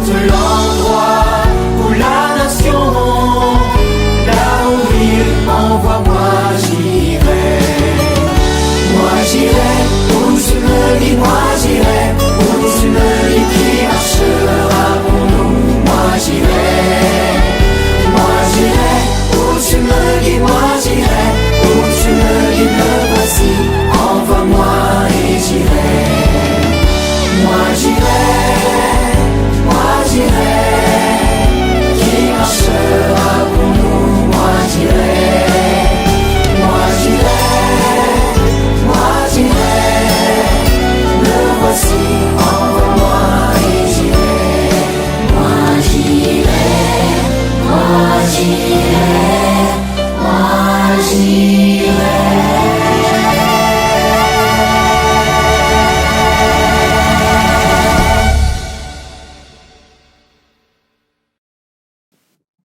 qu'importe l'endroit ou la nation, là où il m'envoie, j'irai. Moi j'irai où tu me dis, moi j'irai où tu me dis qui marchera pour nous. Moi j'irai où tu me dis, moi j'irai où tu me dis me voici, envoie-moi et j'irai. Moi j'irai, qui marchera pour nous. Moi j'irai, me voici, envoie-moi et j'irai. Moi j'irai, moi j'irai.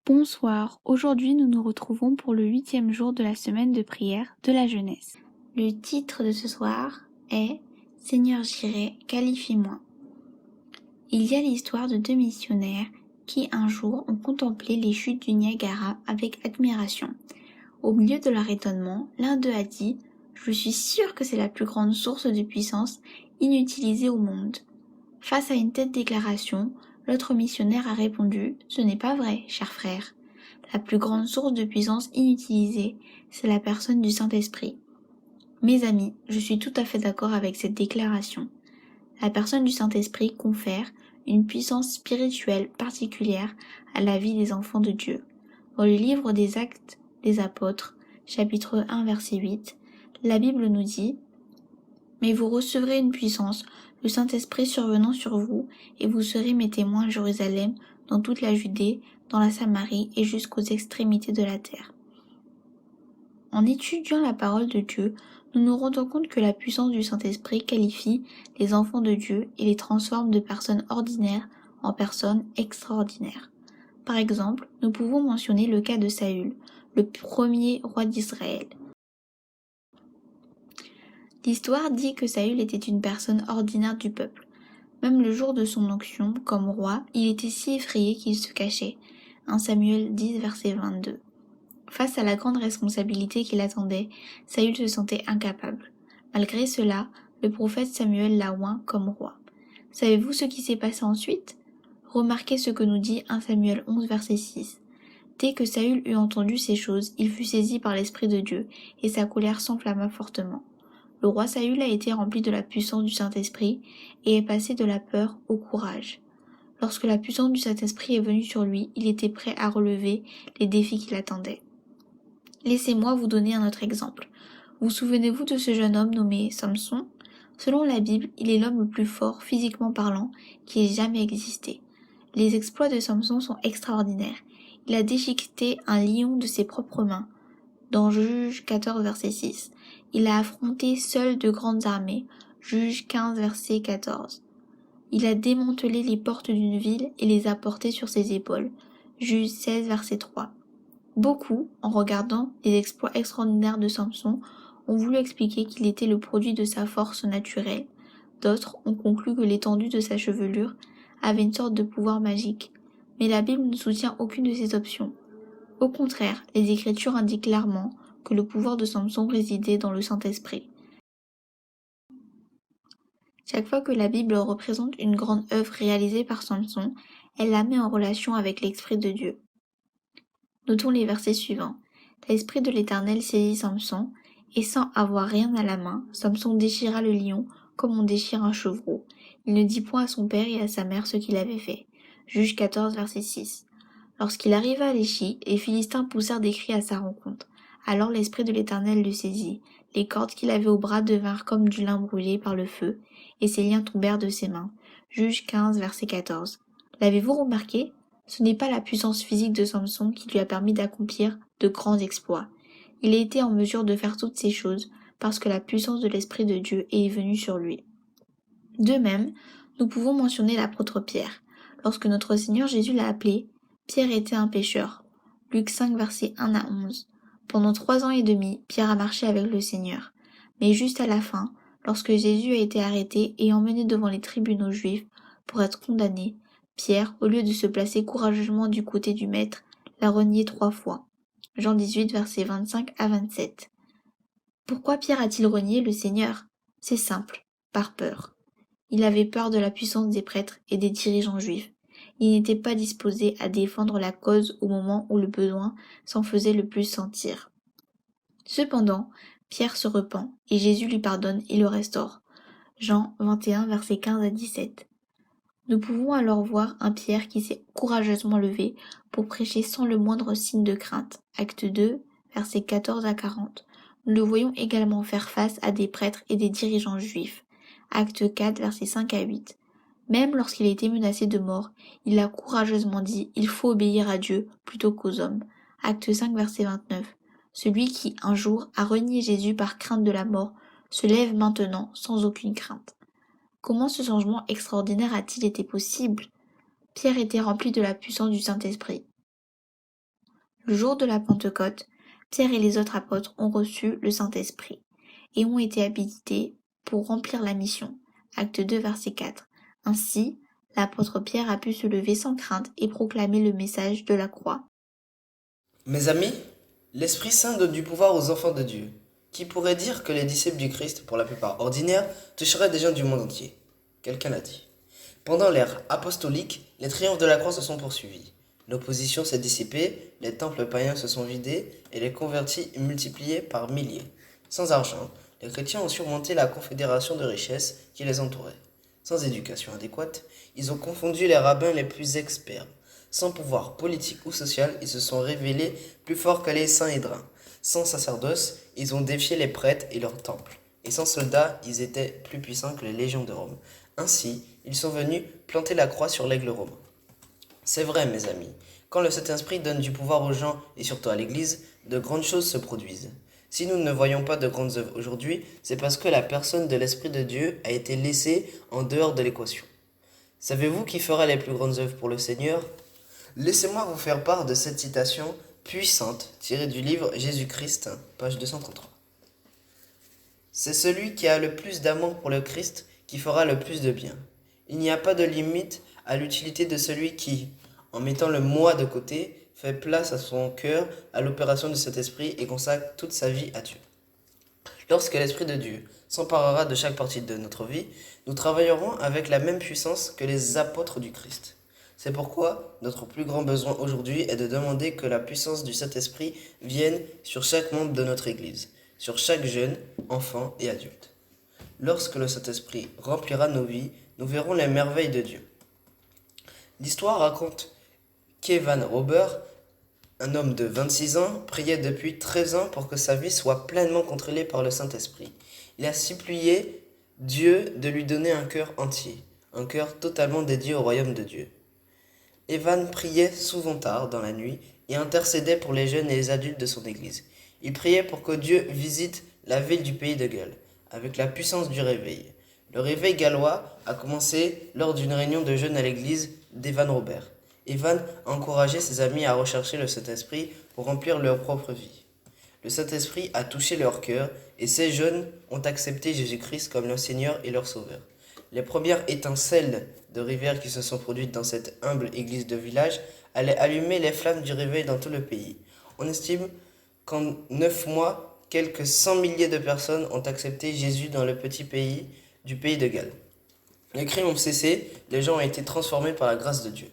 Bonsoir, aujourd'hui nous nous retrouvons pour le 8e jour de la semaine de prière de la jeunesse. Le titre de ce soir est « Seigneur j'irai, qualifie-moi ». Il y a l'histoire de 2 missionnaires qui un jour ont contemplé les chutes du Niagara avec admiration. Au milieu de leur étonnement, l'un d'eux a dit « Je suis sûr que c'est la plus grande source de puissance inutilisée au monde ». Face à une telle déclaration, l'autre missionnaire a répondu « Ce n'est pas vrai, cher frère. La plus grande source de puissance inutilisée, c'est la personne du Saint-Esprit. » Mes amis, je suis tout à fait d'accord avec cette déclaration. La personne du Saint-Esprit confère une puissance spirituelle particulière à la vie des enfants de Dieu. Dans le livre des Actes des Apôtres, chapitre 1, verset 8, la Bible nous dit « Mais vous recevrez une puissance, le Saint-Esprit survenant sur vous, et vous serez mes témoins à Jérusalem, dans toute la Judée, dans la Samarie et jusqu'aux extrémités de la terre. » En étudiant la parole de Dieu, nous nous rendons compte que la puissance du Saint-Esprit qualifie les enfants de Dieu et les transforme de personnes ordinaires en personnes extraordinaires. Par exemple, nous pouvons mentionner le cas de Saül, le premier roi d'Israël. L'histoire dit que Saül était une personne ordinaire du peuple. Même le jour de son onction comme roi, il était si effrayé qu'il se cachait. 1 Samuel 10, verset 22. Face à la grande responsabilité qui l'attendait, Saül se sentait incapable. Malgré cela, le prophète Samuel l'a oint comme roi. Savez-vous ce qui s'est passé ensuite? Remarquez ce que nous dit 1 Samuel 11, verset 6. Dès que Saül eut entendu ces choses, il fut saisi par l'Esprit de Dieu, et sa colère s'enflamma fortement. Le roi Saül a été rempli de la puissance du Saint-Esprit, et est passé de la peur au courage. Lorsque la puissance du Saint-Esprit est venue sur lui, il était prêt à relever les défis qui l'attendaient. Laissez-moi vous donner un autre exemple. Vous souvenez-vous de ce jeune homme nommé Samson? Selon la Bible, il est l'homme le plus fort, physiquement parlant, qui ait jamais existé. Les exploits de Samson sont extraordinaires. Il a déchiqueté un lion de ses propres mains. Dans Juge 14, verset 6, il a affronté seul de grandes armées. Juge 15, verset 14. Il a démantelé les portes d'une ville et les a portées sur ses épaules. Juge 16, verset 3. Beaucoup, en regardant les exploits extraordinaires de Samson, ont voulu expliquer qu'il était le produit de sa force naturelle. D'autres ont conclu que l'étendue de sa chevelure avait une sorte de pouvoir magique. Mais la Bible ne soutient aucune de ces options. Au contraire, les Écritures indiquent clairement que le pouvoir de Samson résidait dans le Saint-Esprit. Chaque fois que la Bible représente une grande œuvre réalisée par Samson, elle la met en relation avec l'Esprit de Dieu. Notons les versets suivants. L'Esprit de l'Éternel saisit Samson, et sans avoir rien à la main, Samson déchira le lion comme on déchire un chevreau. Il ne dit point à son père et à sa mère ce qu'il avait fait. Juge 14, verset 6. Lorsqu'il arriva à l'Échi, les Philistins poussèrent des cris à sa rencontre. Alors l'Esprit de l'Éternel le saisit. Les cordes qu'il avait au bras devinrent comme du lin brûlé par le feu, et ses liens tombèrent de ses mains. Juge 15, verset 14. L'avez-vous remarqué? Ce n'est pas la puissance physique de Samson qui lui a permis d'accomplir de grands exploits. Il a été en mesure de faire toutes ces choses parce que la puissance de l'Esprit de Dieu est venue sur lui. De même, nous pouvons mentionner l'apôtre Pierre. Lorsque notre Seigneur Jésus l'a appelé, Pierre était un pécheur. Luc 5, versets 1 à 11. Pendant 3 ans et demi, Pierre a marché avec le Seigneur. Mais juste à la fin, lorsque Jésus a été arrêté et emmené devant les tribunaux juifs pour être condamné, Pierre, au lieu de se placer courageusement du côté du Maître, l'a renié 3 fois. Jean 18, versets 25 à 27. Pourquoi Pierre a-t-il renié le Seigneur? C'est simple, par peur. Il avait peur de la puissance des prêtres et des dirigeants juifs. Il n'était pas disposé à défendre la cause au moment où le besoin s'en faisait le plus sentir. Cependant, Pierre se repent, et Jésus lui pardonne et le restaure. Jean 21, versets 15 à 17. Nous pouvons alors voir un Pierre qui s'est courageusement levé pour prêcher sans le moindre signe de crainte. Acte 2, versets 14 à 40. Nous le voyons également faire face à des prêtres et des dirigeants juifs. Acte 4, versets 5 à 8. Même lorsqu'il était menacé de mort, il a courageusement dit « Il faut obéir à Dieu plutôt qu'aux hommes ». Acte 5, verset 29. Celui qui, un jour, a renié Jésus par crainte de la mort, se lève maintenant sans aucune crainte. Comment ce changement extraordinaire a-t-il été possible? Pierre était rempli de la puissance du Saint-Esprit. Le jour de la Pentecôte, Pierre et les autres apôtres ont reçu le Saint-Esprit et ont été habilités pour remplir la mission. Acte 2, verset 4. Ainsi, l'apôtre Pierre a pu se lever sans crainte et proclamer le message de la croix. Mes amis, l'Esprit Saint donne du pouvoir aux enfants de Dieu. Qui pourrait dire que les disciples du Christ, pour la plupart ordinaires, toucheraient des gens du monde entier? Quelqu'un l'a dit. Pendant l'ère apostolique, les triomphes de la croix se sont poursuivis. L'opposition s'est dissipée, les temples païens se sont vidés et les convertis multipliés par milliers. Sans argent, les chrétiens ont surmonté la confédération de richesses qui les entourait. Sans éducation adéquate, ils ont confondu les rabbins les plus experts. Sans pouvoir politique ou social, ils se sont révélés plus forts que les Sanhédrins. Sans sacerdoce, ils ont défié les prêtres et leurs temples. Et sans soldats, ils étaient plus puissants que les légions de Rome. Ainsi, ils sont venus planter la croix sur l'aigle romain. C'est vrai, mes amis, quand le Saint-Esprit donne du pouvoir aux gens et surtout à l'Église, de grandes choses se produisent. Si nous ne voyons pas de grandes œuvres aujourd'hui, c'est parce que la personne de l'Esprit de Dieu a été laissée en dehors de l'équation. Savez-vous qui fera les plus grandes œuvres pour le Seigneur? Laissez-moi vous faire part de cette citation puissante tirée du livre Jésus-Christ, page 233. C'est celui qui a le plus d'amour pour le Christ qui fera le plus de bien. Il n'y a pas de limite à l'utilité de celui qui, en mettant le moi de côté, fait place à son cœur à l'opération de cet esprit et consacre toute sa vie à Dieu. Lorsque l'Esprit de Dieu s'emparera de chaque partie de notre vie, nous travaillerons avec la même puissance que les apôtres du Christ. C'est pourquoi notre plus grand besoin aujourd'hui est de demander que la puissance du Saint-Esprit vienne sur chaque membre de notre Église, sur chaque jeune, enfant et adulte. Lorsque le Saint-Esprit remplira nos vies, nous verrons les merveilles de Dieu. L'histoire raconte qu'Evan Robert, un homme de 26 ans, priait depuis 13 ans pour que sa vie soit pleinement contrôlée par le Saint-Esprit. Il a supplié Dieu de lui donner un cœur entier, un cœur totalement dédié au royaume de Dieu. Evan priait souvent tard dans la nuit et intercédait pour les jeunes et les adultes de son église. Il priait pour que Dieu visite la ville du pays de Galles, avec la puissance du réveil. Le réveil gallois a commencé lors d'une réunion de jeunes à l'église d'Evan Robert. Evan a encouragé ses amis à rechercher le Saint-Esprit pour remplir leur propre vie. Le Saint-Esprit a touché leur cœur et ces jeunes ont accepté Jésus-Christ comme leur Seigneur et leur Sauveur. Les premières étincelles de rivière qui se sont produites dans cette humble église de village allaient allumer les flammes du réveil dans tout le pays. On estime qu'en 9 mois, quelques 100 milliers de personnes ont accepté Jésus dans le petit pays du pays de Galles. Les crimes ont cessé, les gens ont été transformés par la grâce de Dieu.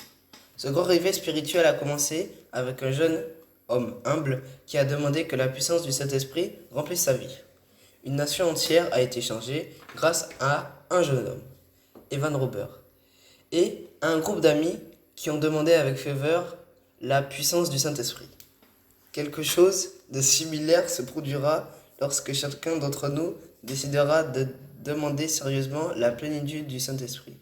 Ce grand réveil spirituel a commencé avec un jeune homme humble qui a demandé que la puissance du Saint-Esprit remplisse sa vie. Une nation entière a été changée grâce à un jeune homme, Evan Robert, et à un groupe d'amis qui ont demandé avec ferveur la puissance du Saint-Esprit. Quelque chose de similaire se produira lorsque chacun d'entre nous décidera de demander sérieusement la plénitude du Saint-Esprit.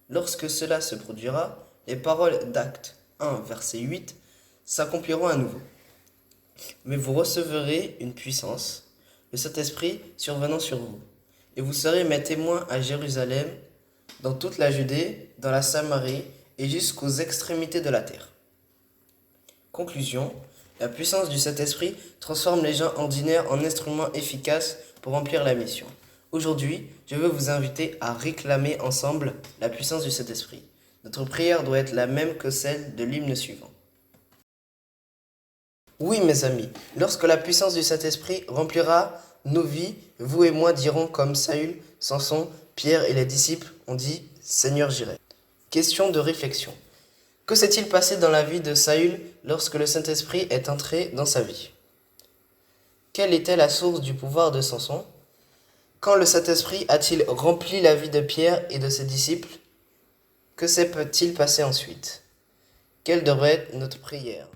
Lorsque cela se produira, les paroles d'Actes 1, verset 8 s'accompliront à nouveau. Mais vous recevrez une puissance, le Saint-Esprit survenant sur vous, et vous serez mes témoins à Jérusalem, dans toute la Judée, dans la Samarie et jusqu'aux extrémités de la terre. Conclusion, la puissance du Saint-Esprit transforme les gens ordinaires en instruments efficaces pour remplir la mission. Aujourd'hui, je veux vous inviter à réclamer ensemble la puissance du Saint-Esprit. Notre prière doit être la même que celle de l'hymne suivant. Oui, mes amis, lorsque la puissance du Saint-Esprit remplira nos vies, vous et moi dirons comme Saül, Samson, Pierre et les disciples ont dit « Seigneur, j'irai ». Question de réflexion. Que s'est-il passé dans la vie de Saül lorsque le Saint-Esprit est entré dans sa vie? Quelle était la source du pouvoir de Samson? Quand le Saint-Esprit a-t-il rempli la vie de Pierre et de ses disciples? Que s'est-il passé ensuite? Quelle devrait être notre prière?